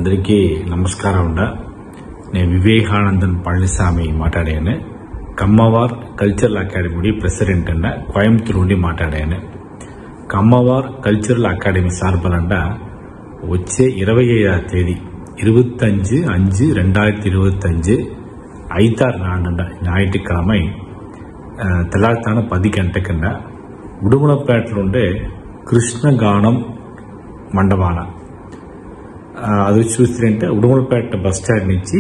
అందరికీ నమస్కారం అండి. నేను వివేకానందన్ పళనిస్వామి మాట్లాడాను. కమ్మవార్ కల్చరల్ అకాడమీ ప్రెసిడెంట్ అండి, కోయంబత్తూరు నుండి మాట్లాడాను. కమ్మవార్ కల్చరల్ అకాడమీ సార్బలండ వచ్చే 25వ తేదీ 25/5/2025 ஐத்தார் நாள் ஞாயிற்றுக்கிழமை తెల్లారుతాన 10 గంటలకండ ఉడుమలపేటలోండే కృష్ణగానం మండపాన అది చూస్తుంటే ఉడుమలపేట బస్ స్టాండ్ నుంచి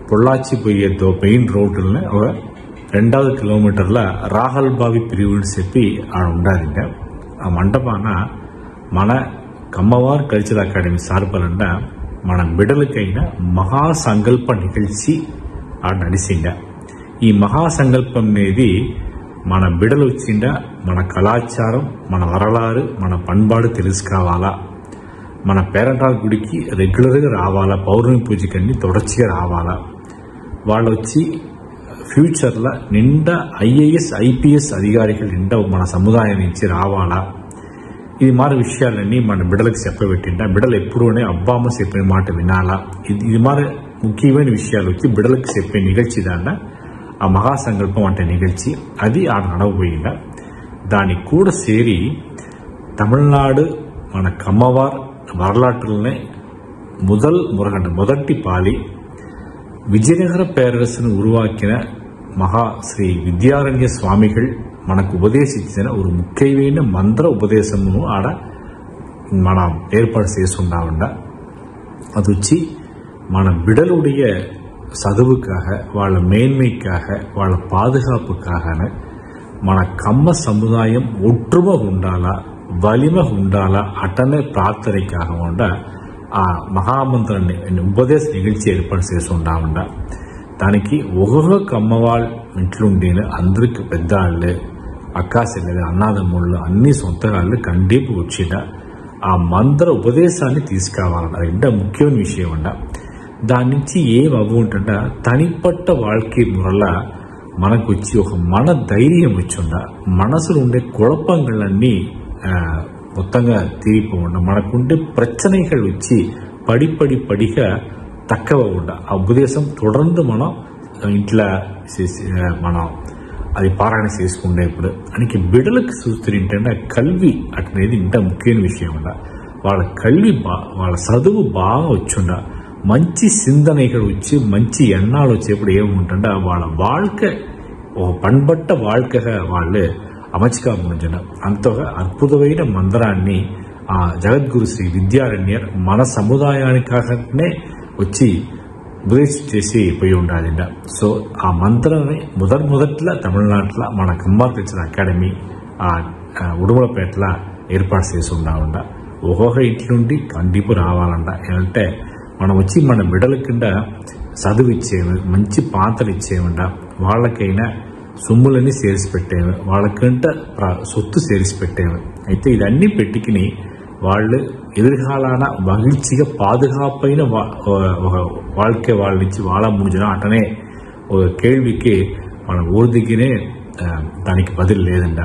పొల్లాచి పోయే మెయిన్ రోడ్డులో ఒక 2వ కిలోమీటర్ల రాహల్ బావి పిరివుని చెప్పి ఆడ ఉండాలంట. ఆ మండపాన మన కమ్మవార్ కల్చరల్ అకాడమీ సార్బలండ మన బిడ్డలకైన మహాసంకల్ప నిగల్చి ఆడ నడిచిండ. ఈ మహాసంకల్పం అనేది మన బిడ్డలు వచ్చిండ మన కళాచారం, మన వరలారు, మన పண்பாடு తెలుసుకోవాలా, మన పేరంటాల గుడికి రెగ్యులర్గా రావాలా, పౌర్ణమి పూజకన్నీ తొడచిగా రావాలా, వాళ్ళు వచ్చి ఫ్యూచర్లో నిండా ఐఏఎస్ ఐపీఎస్ అధికారిகள் నిండా మన సముదాయం నుంచి రావాలా. ఇది మారి విషయాలన్నీ మన బిడ్డలకు చెప్పబెట్టిండ. బిడ్డలు ఎప్పుడూనే అబ్బామ్మ చెప్పిన మాట వినాలా. ఇది మారి ముఖ్యమైన విషయాలు వచ్చి బిడ్డలకు చెప్పే నిగల్చి దాన్న ఆ మహాసంకల్పం అంటే నిగల్చి అది ఆడ నడవబోయిండ. దానికి కూడా సేరి తమిళనాడు మన కమ్మవార్ வரலாற்றுலనే మొదటి పాలి విజయనగర పేరరసును ఉరువాకిన మహా శ్రీ విద్యారణ్య స్వామిகள் మనకు ఉపదేశించిన ఒక ముఖ్యమైన మంత్ర ఉపదేశమును ఆడ మనం ఏర్పాటు చేస్తున్నామండ. అది వచ్చి మన బిడలుடைய சதுவுக்காக, వాళ్ళ மேன்மைக்காக, వాళ్ళ பாதுகாப்புக்காக మన కమ్మ సముదాయం ఒట్టుమ ఉండాలా, వలిమ ఉండాలా అటనే ప్రార్థనకాக ఉండ ఆ మహామంత్రాన్ని ఉపదేశ నిగల్చి ఏర్పాటు చేసి ఉన్నామండ. దానికి ఒక్కొక్క కమ్మవాళ్ళు ఇంట్లుండిన అందరికి పెద్దవాళ్ళు, అక్కా చెల్లెలు, అన్నాదమ్ముళ్ళు అన్ని సొంతగాళ్ళు కండీపు వచ్చిన ఆ మంత్ర ఉపదేశాన్ని తీసుకురావాలన్న రెండో ముఖ్యమైన విషయం అండ. దాని నుంచి ఏం అవ్వుంటుంట తనిపట్ట వాళ్ళకి మురళ మనకు వచ్చి ఒక మన ధైర్యం వచ్చిండ, మనసులో ఉండే కుழப்பங்களన్నీ మొత్తంగా తీరిపోకుండా మనకుండే ప్రచனைகள் వచ్చి పడిగా తక్కువ ఉండ ఆ ఉపదేశం తొడర్ந்து మనం ఇంట్లో మనం అది పారాయణ చేసుకుంటే ఇప్పుడు అనికి బిడలకు చూస్తుంటే కల్వి అనేది ఇంత ముఖ్యమైన విషయం ఉండ. వాళ్ళ కల్వి వాళ్ళ చదువు బాగా వచ్చుండ, మంచి సిందనైகள் వచ్చి మంచి ఎన్నాళ్ళు వచ్చేప్పుడు ఏముంటుండ వాళ్ళ வாழ்க்கை ఒక పண்பட்ட வாழ்க்கைగా వాళ్ళు అమచిగా ముంచిన అంత అద్భుతమైన మంత్రాన్ని ఆ జగద్గురు శ్రీ విద్యారణ్యర్ మన సముదాయానికాగనే వచ్చి ఉపదేశం చేసి పోయి ఉండాలంట. సో ఆ మంత్రాన్ని మొదట్లో తమిళనాట్ల మన కమ్మవార్ కల్చరల్ అకాడమీ ఆ ఉడుమలపేటలో ఏర్పాటు చేసి ఉండాలంట. ఒక్కొక్క ఇంటి నుండి కండిపు రావాలంట. ఏంటంటే మనం వచ్చి మన బిడ్డల కింద చదువు ఇచ్చేవి, మంచి పాత్రలు ఇచ్చేవంట, వాళ్ళకైనా సొమ్ములన్నీ చేసి పెట్టేవి, వాళ్ళకంట సొత్తు చేసి పెట్టేవి. అయితే ఇదన్నీ పెట్టుకుని వాళ్ళు ఎదురుకాలాన మగిழ்ச்சிగా పాదుకాపైన வாழ்க்கை వాళ్ళనిచ్చి వాళ్ళ ముందున అటనే ఒక కేள்వికి మన ఊరిదిగినే దానికి బదులు లేదంట.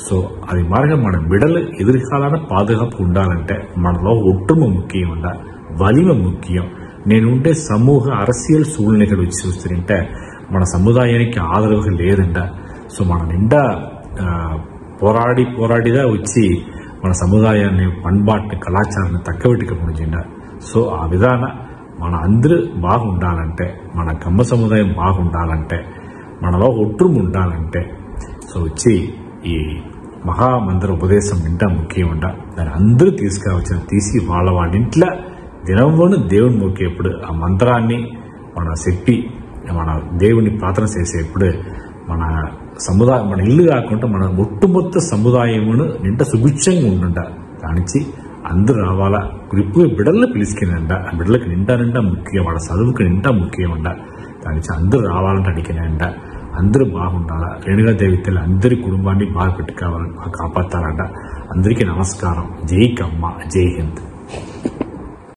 సో అది మార్గం మన బిడ్డలు ఎదురుకాలాన పాదుకాపు ఉండాలంటే మనలో ఒట్టుమ ముఖ్యం ఉండ, వలిమ ముఖ్యం. నేనుండే సమూహ అరసియల్ సూழ்நிலைகள் వచ్చి చూస్తుంటే మన సముదాయానికి ఆదరవు లేదంట. సో మన నిండా పోరాడిదా వచ్చి మన సముదాయాన్ని పண்பாட்டு కళాచారాన్ని తక్కబెట్టుకు ముంచిండ. సో ఆ విధాన మన అందరూ బాగుండాలంటే, మన కమ్మ సముదాయం బాగుండాలంటే, మనలో ఒట్టుమ ఉండాలంటే సో వచ్చి ఈ మహామంత్ర ఉపదేశం నిండా ముఖ్యం ఉండ. దాన్ని అందరూ తీసి వాళ్ళ ఇంట్లో దినవ్వను దేవుని మొక్కేప్పుడు ఆ మంత్రాన్ని మన చెప్పి మన దేవుని ప్రార్థన చేసేప్పుడు మన సముదాయం, మన ఇల్లు కాకుండా మన ఒట్టుమొత్త సముదాయమును నిండా సుభిక్షంగా ఉంటుంట. దానించి అందరూ రావాలా, ఇప్పుడు బిడ్డలను పిలుచుకునంట. ఆ బిడ్డలకు నిండా ముఖ్యం, వాళ్ళ చదువుకు నిండా ముఖ్యం ఉండ. దానించి అందరూ రావాలంటే అడిగినంట. అందరూ బాగుండాలా, రేణుగా దేవి తల్లి అందరి కుటుంబాన్ని బాగా పెట్టుకోవాలని కాపాడతారంట. అందరికీ నమస్కారం. జై కమ్మ, జై హింద్.